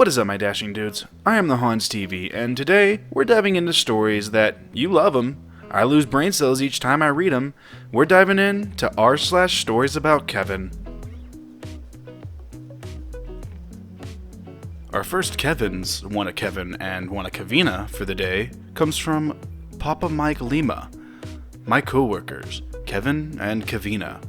What is up, my dashing dudes? I am the Hans TV, and today we're diving into stories that you love them. I lose brain cells each time I read them. We're diving in to r/StoriesAboutKevin. Our first Kevins, one a Kevin and one a Covina for the day, comes from Papa Mike Lima. My co-workers, Kevin and Covina.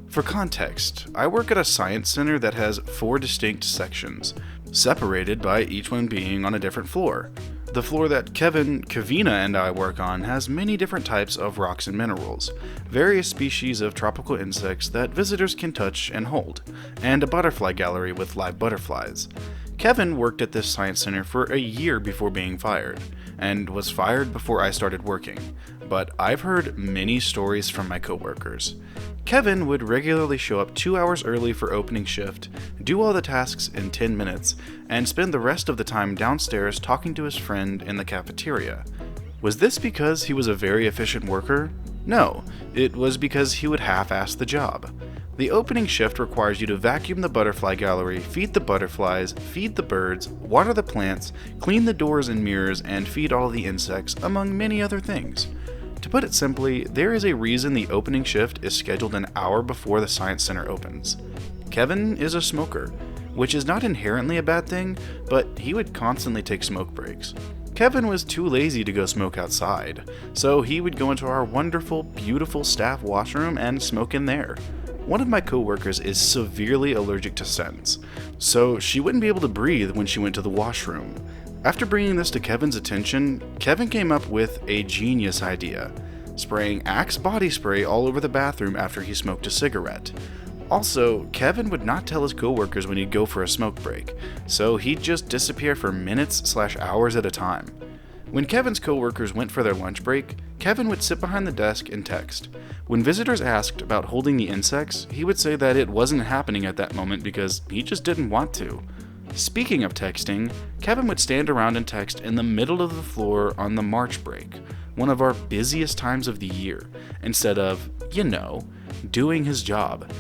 For context, I work at a science center that has 4 distinct sections, separated by each one being on a different floor. The floor that Kevin, Covina, and I work on has many different types of rocks and minerals, various species of tropical insects that visitors can touch and hold, and a butterfly gallery with live butterflies. Kevin worked at this science center for a year before being fired, and was fired before I started working, but I've heard many stories from my coworkers. Kevin would regularly show up 2 hours early for opening shift, do all the tasks in 10 minutes, and spend the rest of the time downstairs talking to his friend in the cafeteria. Was this because he was a very efficient worker? No, it was because he would half-ass the job. The opening shift requires you to vacuum the butterfly gallery, feed the butterflies, feed the birds, water the plants, clean the doors and mirrors, and feed all the insects, among many other things. To put it simply, there is a reason the opening shift is scheduled an hour before the Science Center opens. Kevin is a smoker, which is not inherently a bad thing, but he would constantly take smoke breaks. Kevin was too lazy to go smoke outside, so he would go into our wonderful, beautiful staff washroom and smoke in there. One of my coworkers is severely allergic to scents, so she wouldn't be able to breathe when she went to the washroom. After bringing this to Kevin's attention, Kevin came up with a genius idea, spraying Axe body spray all over the bathroom after he smoked a cigarette. Also, Kevin would not tell his coworkers when he'd go for a smoke break, so he'd just disappear for minutes/hours at a time. When Kevin's coworkers went for their lunch break, Kevin would sit behind the desk and text. When visitors asked about holding the insects, he would say that it wasn't happening at that moment because he just didn't want to. Speaking of texting, Kevin would stand around and text in the middle of the floor on the March break, one of our busiest times of the year, instead of, doing his job.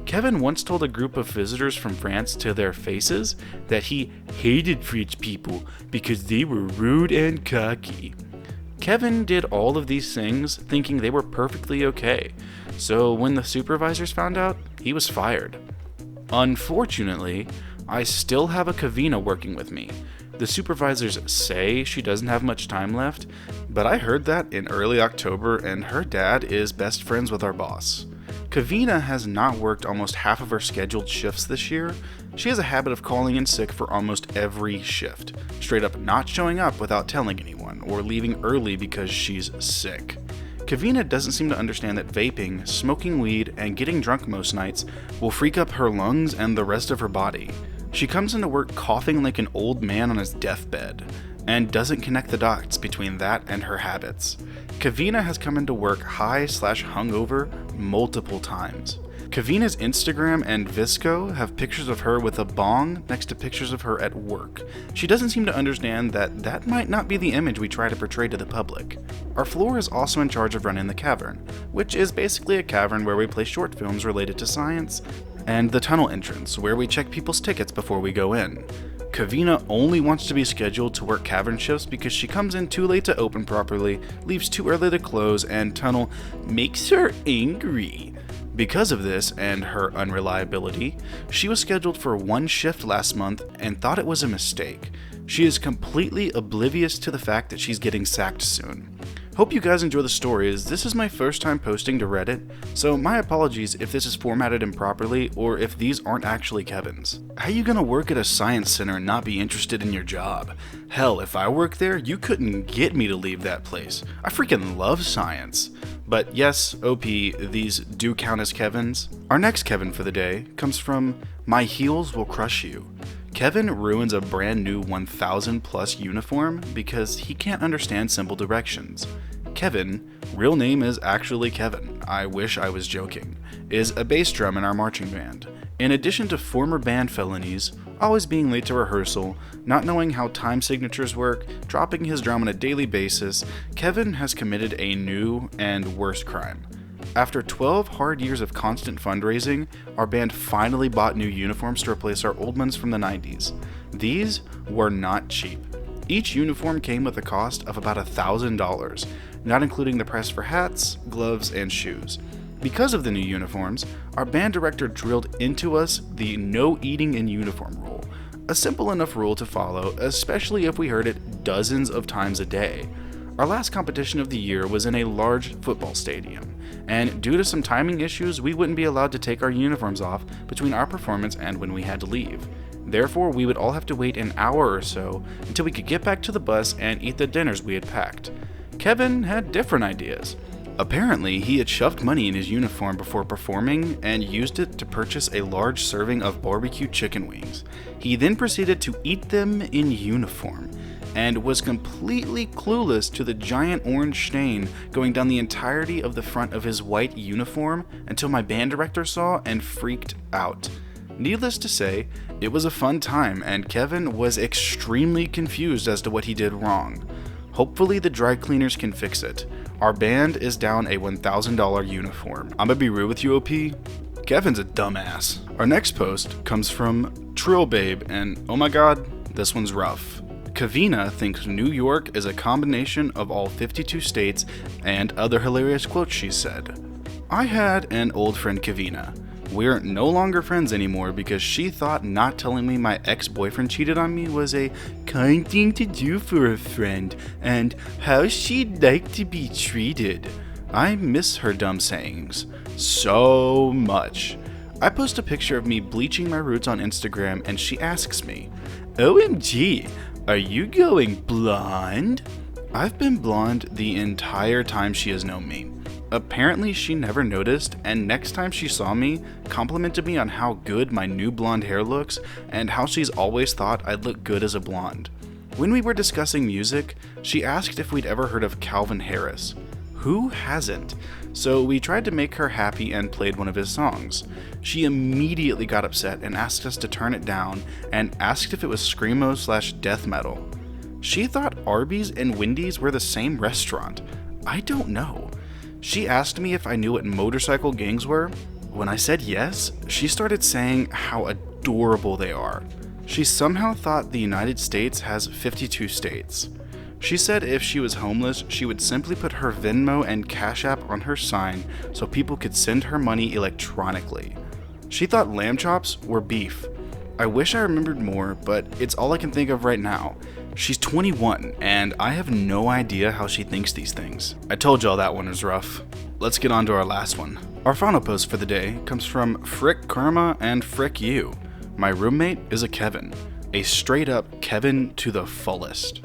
Kevin once told a group of visitors from France to their faces that he hated French people because they were rude and cocky. Kevin did all of these things thinking they were perfectly okay, so when the supervisors found out, he was fired. Unfortunately, I still have a Covina working with me. The supervisors say she doesn't have much time left, but I heard that in early October and her dad is best friends with our boss. Covina has not worked almost half of her scheduled shifts this year. She has a habit of calling in sick for almost every shift, straight up not showing up without telling anyone, or leaving early because she's sick. Covina doesn't seem to understand that vaping, smoking weed, and getting drunk most nights will freak up her lungs and the rest of her body. She comes into work coughing like an old man on his deathbed, and doesn't connect the dots between that and her habits. Covina has come into work high/hungover multiple times. Covina's Instagram and Visco have pictures of her with a bong next to pictures of her at work. She doesn't seem to understand that that might not be the image we try to portray to the public. Our floor is also in charge of running the cavern, which is basically a cavern where we play short films related to science, and the tunnel entrance, where we check people's tickets before we go in. Covina only wants to be scheduled to work cavern shifts because she comes in too late to open properly, leaves too early to close, and tunnel makes her angry. Because of this and her unreliability, she was scheduled for 1 shift last month and thought it was a mistake. She is completely oblivious to the fact that she's getting sacked soon. Hope you guys enjoy the stories. This is my first time posting to Reddit, so my apologies if this is formatted improperly or if these aren't actually Kevin's. How you gonna work at a science center and not be interested in your job? Hell, if I worked there, you couldn't get me to leave that place. I freaking love science. But yes, OP, these do count as Kevin's. Our next Kevin for the day comes from My Heels Will Crush You. Kevin ruins a brand new 1000 plus uniform because he can't understand simple directions. Kevin, real name is actually Kevin, I wish I was joking, is a bass drum in our marching band. In addition to former band felonies, always being late to rehearsal, not knowing how time signatures work, dropping his drum on a daily basis, Kevin has committed a new and worse crime. After 12 hard years of constant fundraising, our band finally bought new uniforms to replace our old ones from the 90s. These were not cheap. Each uniform came with a cost of about $1,000, not including the price for hats, gloves, and shoes. Because of the new uniforms, our band director drilled into us the no eating in uniform rule, a simple enough rule to follow, especially if we heard it dozens of times a day. Our last competition of the year was in a large football stadium, and due to some timing issues, we wouldn't be allowed to take our uniforms off between our performance and when we had to leave. Therefore, we would all have to wait an hour or so until we could get back to the bus and eat the dinners we had packed. Kevin had different ideas. Apparently, he had shoved money in his uniform before performing and used it to purchase a large serving of barbecue chicken wings. He then proceeded to eat them in uniform, and was completely clueless to the giant orange stain going down the entirety of the front of his white uniform until my band director saw and freaked out. Needless to say, it was a fun time, and Kevin was extremely confused as to what he did wrong. Hopefully the dry cleaners can fix it. Our band is down a $1,000 uniform. I'm gonna be real with you, OP. Kevin's a dumbass. Our next post comes from Trill Babe, and oh my god, this one's rough. Covina thinks New York is a combination of all 52 states, and other hilarious quotes she said. I had an old friend Covina. We're no longer friends anymore because she thought not telling me my ex-boyfriend cheated on me was a kind thing to do for a friend, and how she'd like to be treated. I miss her dumb sayings so much. I post a picture of me bleaching my roots on Instagram, and she asks me, OMG, are you going blonde? I've been blonde the entire time she has known me. Apparently she never noticed, and next time she saw me, complimented me on how good my new blonde hair looks and how she's always thought I'd look good as a blonde. When we were discussing music, she asked if we'd ever heard of Calvin Harris. Who hasn't? So we tried to make her happy and played one of his songs. She immediately got upset and asked us to turn it down and asked if it was screamo/death metal. She thought Arby's and Wendy's were the same restaurant. I don't know. She asked me if I knew what motorcycle gangs were. When I said yes, she started saying how adorable they are. She somehow thought the United States has 52 states. She said if she was homeless, she would simply put her Venmo and Cash App on her sign so people could send her money electronically. She thought lamb chops were beef. I wish I remembered more, but it's all I can think of right now. She's 21, and I have no idea how she thinks these things. I told y'all that one was rough. Let's get on to our last one. Our final post for the day comes from Frick Karma and Frick You. My roommate is a Kevin. A straight up Kevin to the fullest.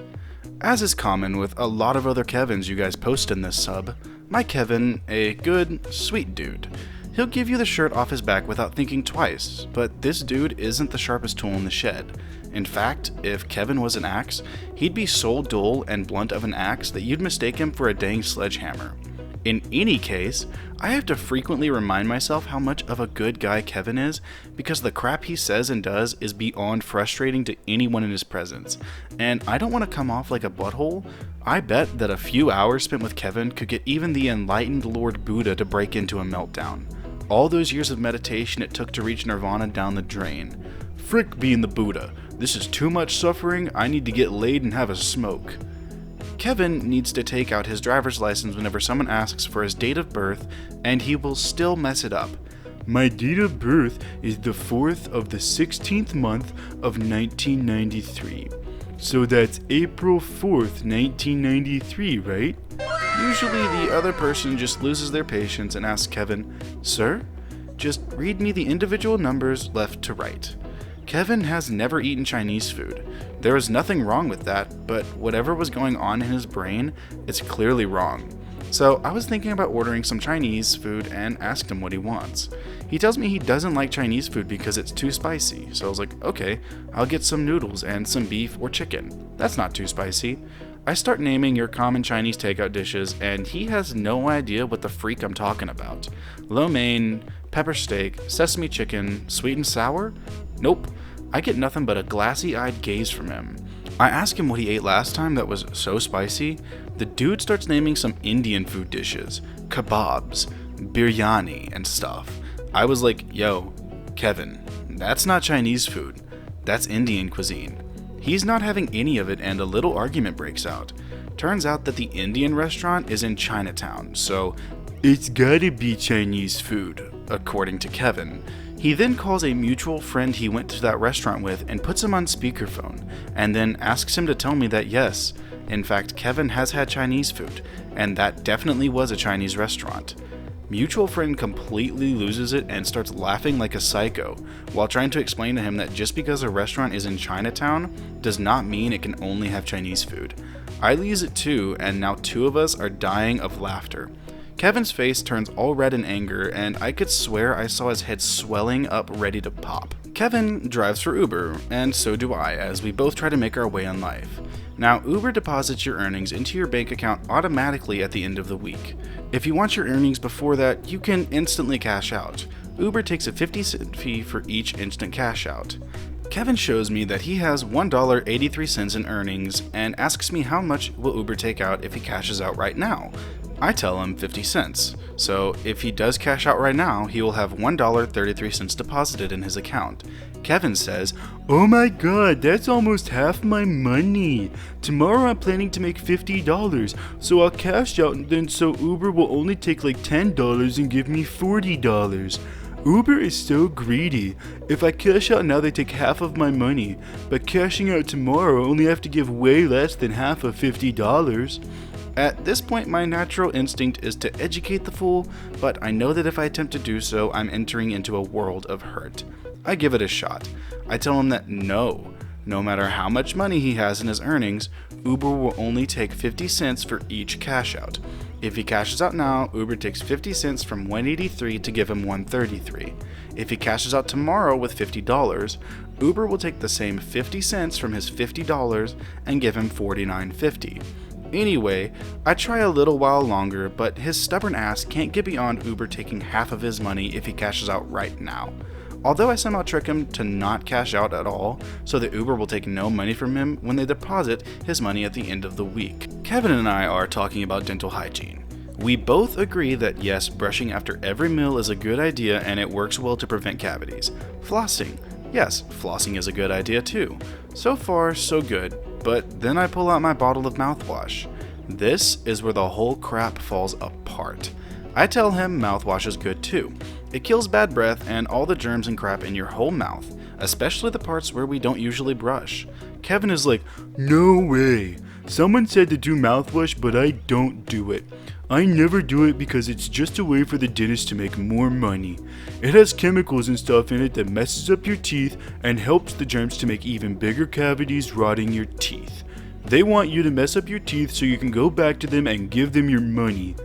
As is common with a lot of other Kevins you guys post in this sub, my Kevin, a good, sweet dude. He'll give you the shirt off his back without thinking twice, but this dude isn't the sharpest tool in the shed. In fact, if Kevin was an axe, he'd be so dull and blunt of an axe that you'd mistake him for a dang sledgehammer. In any case, I have to frequently remind myself how much of a good guy Kevin is because the crap he says and does is beyond frustrating to anyone in his presence, and I don't want to come off like a butthole. I bet that a few hours spent with Kevin could get even the enlightened Lord Buddha to break into a meltdown. All those years of meditation it took to reach nirvana down the drain. Frick being the Buddha. This is too much suffering, I need to get laid and have a smoke. Kevin needs to take out his driver's license whenever someone asks for his date of birth, and he will still mess it up. My date of birth is the 4th of the 16th month of 1993. So that's April 4th, 1993, right? Usually the other person just loses their patience and asks Kevin, Sir, just read me the individual numbers left to right. Kevin has never eaten Chinese food. There is nothing wrong with that, but whatever was going on in his brain, it's clearly wrong. So I was thinking about ordering some Chinese food and asked him what he wants. He tells me he doesn't like Chinese food because it's too spicy, so I was like, okay, I'll get some noodles and some beef or chicken. That's not too spicy. I start naming your common Chinese takeout dishes, and he has no idea what the freak I'm talking about. Lo mein, pepper steak, sesame chicken, sweet and sour? Nope. I get nothing but a glassy-eyed gaze from him. I ask him what he ate last time that was so spicy. The dude starts naming some Indian food dishes. Kebabs. biryani and stuff. I was like, yo, Kevin, that's not Chinese food. That's Indian cuisine. He's not having any of it, and a little argument breaks out. Turns out that the Indian restaurant is in Chinatown, so it's gotta be Chinese food, according to Kevin. He then calls a mutual friend he went to that restaurant with and puts him on speakerphone, and then asks him to tell me that yes, in fact, Kevin has had Chinese food, and that definitely was a Chinese restaurant. Mutual friend completely loses it and starts laughing like a psycho, while trying to explain to him that just because a restaurant is in Chinatown does not mean it can only have Chinese food. I lose it too, and now two of us are dying of laughter. Kevin's face turns all red in anger, and I could swear I saw his head swelling up ready to pop. Kevin drives for Uber, and so do I, as we both try to make our way in life. Now, Uber deposits your earnings into your bank account automatically at the end of the week. If you want your earnings before that, you can instantly cash out. Uber takes a 50-cent fee for each instant cash out. Kevin shows me that he has $1.83 in earnings and asks me how much will Uber take out if he cashes out right now. I tell him 50 cents. So if he does cash out right now, he will have $1.33 deposited in his account. Kevin says, "Oh my god, that's almost half my money. Tomorrow I'm planning to make $50, so I'll cash out and then so Uber will only take like $10 and give me $40. Uber is so greedy. If I cash out now, they take half of my money, but cashing out tomorrow, I only have to give way less than half of $50. At this point, my natural instinct is to educate the fool, but I know that if I attempt to do so, I'm entering into a world of hurt. I give it a shot. I tell him that no matter how much money he has in his earnings, Uber will only take 50 cents for each cash out. If he cashes out now, Uber takes 50 cents from $1.83 to give him $1.33. If he cashes out tomorrow with $50, Uber will take the same 50 cents from his $50 and give him $49.50. Anyway, I try a little while longer, but his stubborn ass can't get beyond Uber taking half of his money if he cashes out right now. Although I somehow trick him to not cash out at all, so that Uber will take no money from him when they deposit his money at the end of the week. Kevin and I are talking about dental hygiene. We both agree that yes, brushing after every meal is a good idea and it works well to prevent cavities. Flossing. Yes, flossing is a good idea too. So far, so good, but then I pull out my bottle of mouthwash. This is where the whole crap falls apart. I tell him mouthwash is good too. It kills bad breath and all the germs and crap in your whole mouth, especially the parts where we don't usually brush. Kevin is like, "No way. Someone said to do mouthwash, but I don't do it. I never do it because it's just a way for the dentist to make more money. It has chemicals and stuff in it that messes up your teeth and helps the germs to make even bigger cavities, rotting your teeth. They want you to mess up your teeth so you can go back to them and give them your money."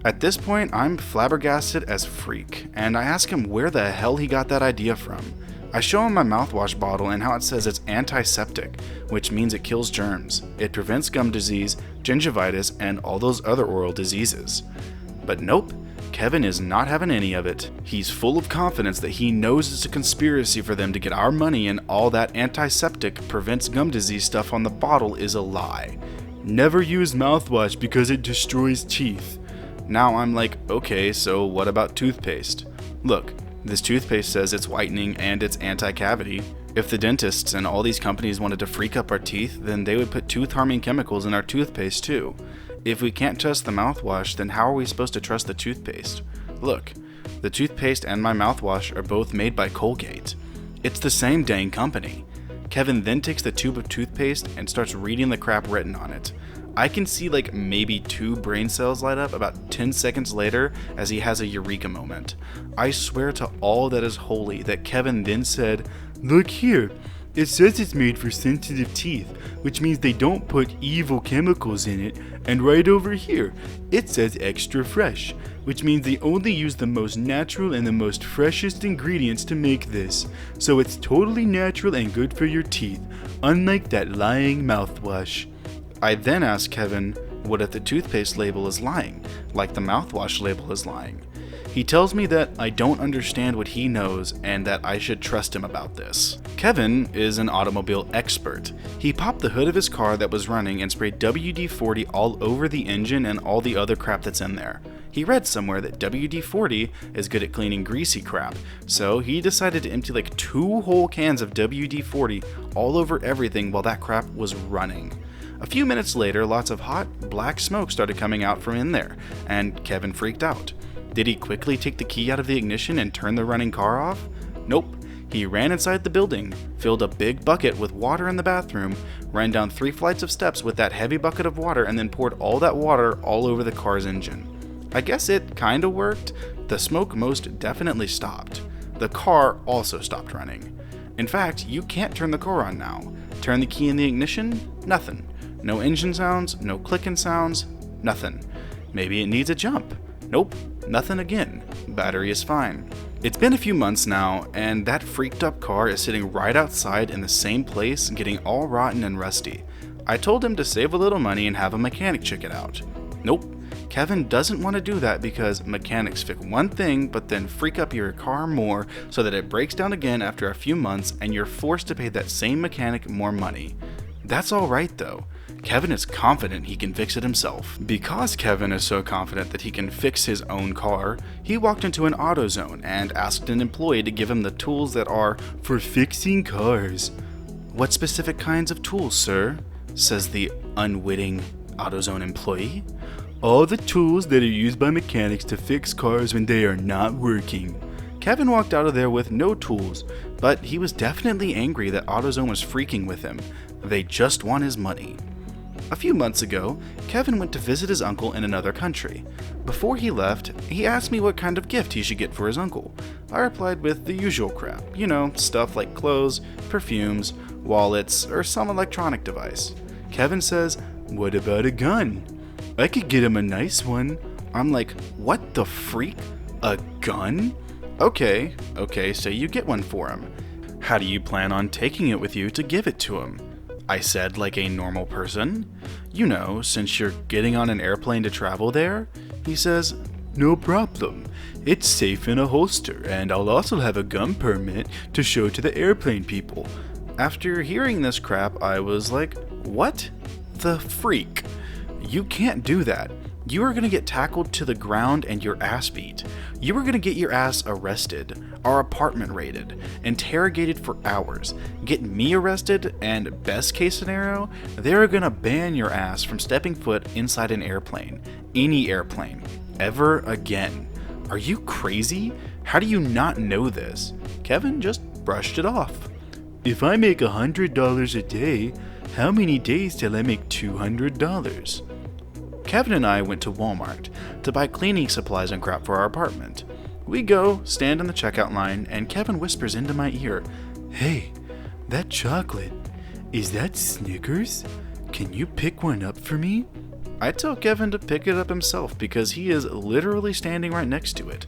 At this point, I'm flabbergasted as freak, and I ask him where the hell he got that idea from. I show him my mouthwash bottle and how it says it's antiseptic, which means it kills germs. It prevents gum disease, gingivitis, and all those other oral diseases. But nope, Kevin is not having any of it. He's full of confidence that he knows it's a conspiracy for them to get our money, and all that antiseptic prevents gum disease stuff on the bottle is a lie. Never use mouthwash because it destroys teeth. Now I'm like, okay, so what about toothpaste? Look, this toothpaste says it's whitening and it's anti-cavity. If the dentists and all these companies wanted to freak up our teeth, then they would put tooth-harming chemicals in our toothpaste too. If we can't trust the mouthwash, then how are we supposed to trust the toothpaste? Look, the toothpaste and my mouthwash are both made by Colgate. It's the same dang company. Kevin then takes the tube of toothpaste and starts reading the crap written on it. I can see like maybe 2 brain cells light up about 10 seconds later as he has a eureka moment. I swear to all that is holy that Kevin then said, "Look here, it says it's made for sensitive teeth, which means they don't put evil chemicals in it, and right over here, it says extra fresh, which means they only use the most natural and the most freshest ingredients to make this, so it's totally natural and good for your teeth, unlike that lying mouthwash." I then ask Kevin, what if the toothpaste label is lying, like the mouthwash label is lying? He tells me that I don't understand what he knows and that I should trust him about this. Kevin is an automobile expert. He popped the hood of his car that was running and sprayed WD-40 all over the engine and all the other crap that's in there. He read somewhere that WD-40 is good at cleaning greasy crap, so he decided to empty like 2 whole cans of WD-40 all over everything while that crap was running. A few minutes later, lots of hot, black smoke started coming out from in there, and Kevin freaked out. Did he quickly take the key out of the ignition and turn the running car off? Nope. He ran inside the building, filled a big bucket with water in the bathroom, ran down 3 flights of steps with that heavy bucket of water, and then poured all that water all over the car's engine. I guess it kinda worked. The smoke most definitely stopped. The car also stopped running. In fact, you can't turn the car on now. Turn the key in the ignition? Nothing. No engine sounds, no clicking sounds, nothing. Maybe it needs a jump. Nope, nothing again. Battery is fine. It's been a few months now, and that freaked up car is sitting right outside in the same place, getting all rotten and rusty. I told him to save a little money and have a mechanic check it out. Nope. Kevin doesn't want to do that because mechanics fix one thing but then freak up your car more so that it breaks down again after a few months and you're forced to pay that same mechanic more money. That's alright though. Kevin is confident he can fix it himself. Because Kevin is so confident that he can fix his own car, he walked into an AutoZone and asked an employee to give him the tools that are for fixing cars. "What specific kinds of tools, sir?" says the unwitting AutoZone employee. "All the tools that are used by mechanics to fix cars when they are not working." Kevin walked out of there with no tools, but he was definitely angry that AutoZone was freaking with him. They just want his money. A few months ago, Kevin went to visit his uncle in another country. Before he left, he asked me what kind of gift he should get for his uncle. I replied with the usual crap, stuff like clothes, perfumes, wallets, or some electronic device. Kevin says, "What about a gun? I could get him a nice one." I'm like, what the freak? A gun? Okay, so you get one for him. How do you plan on taking it with you to give it to him? I said like a normal person. Since you're getting on an airplane to travel there. He says, "No problem. It's safe in a holster, and I'll also have a gun permit to show to the airplane people." After hearing this crap, I was like, what the freak? You can't do that. You are going to get tackled to the ground and your ass beat. You are going to get your ass arrested, our apartment raided, interrogated for hours, get me arrested, and best case scenario, they're going to ban your ass from stepping foot inside an airplane, any airplane, ever again. Are you crazy? How do you not know this? Kevin just brushed it off. "If I make $100 a day, how many days till I make $200? Kevin and I went to Walmart to buy cleaning supplies and crap for our apartment. We go, stand in the checkout line, and Kevin whispers into my ear, "Hey, that chocolate, is that Snickers? Can you pick one up for me?" I tell Kevin to pick it up himself because he is literally standing right next to it.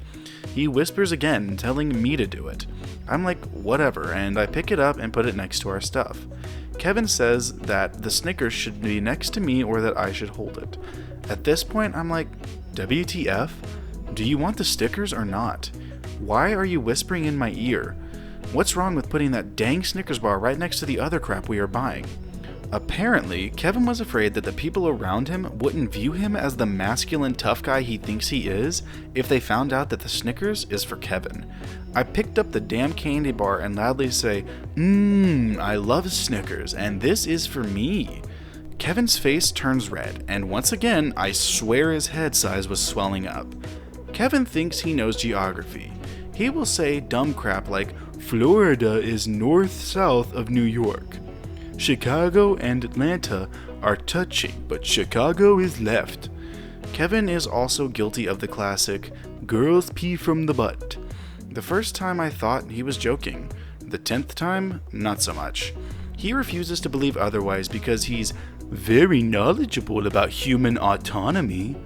He whispers again, telling me to do it. I'm like, whatever, and I pick it up and put it next to our stuff. Kevin says that the Snickers should be next to me or that I should hold it. At this point, I'm like, WTF? Do you want the stickers or not? Why are you whispering in my ear? What's wrong with putting that dang Snickers bar right next to the other crap we are buying? Apparently, Kevin was afraid that the people around him wouldn't view him as the masculine tough guy he thinks he is if they found out that the Snickers is for Kevin. I picked up the damn candy bar and loudly say, I love Snickers, and this is for me. Kevin's face turns red, and once again, I swear his head size was swelling up. Kevin thinks he knows geography. He will say dumb crap like, Florida is north-south of New York. Chicago and Atlanta are touching, but Chicago is left. Kevin is also guilty of the classic, girls pee from the butt. The first time I thought he was joking. The 10th time, not so much. He refuses to believe otherwise because he's very knowledgeable about human autonomy.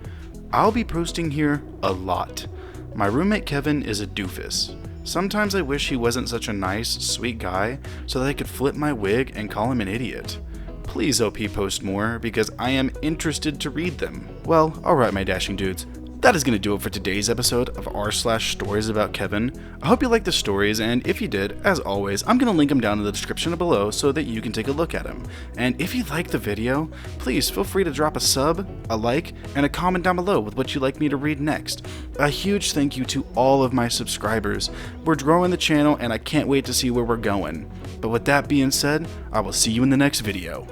I'll be posting here a lot. My roommate Kevin is a doofus. Sometimes I wish he wasn't such a nice, sweet guy so that I could flip my wig and call him an idiot. Please OP post more because I am interested to read them. Well, alright my dashing dudes, That is going to do it for today's episode of r/Stories About Kevin. I hope you liked the stories, and if you did, as always, I'm going to link them down in the description below so that you can take a look at them. And if you liked the video, please feel free to drop a sub, a like, and a comment down below with what you'd like me to read next. A huge thank you to all of my subscribers. We're growing the channel, and I can't wait to see where we're going. But with that being said, I will see you in the next video.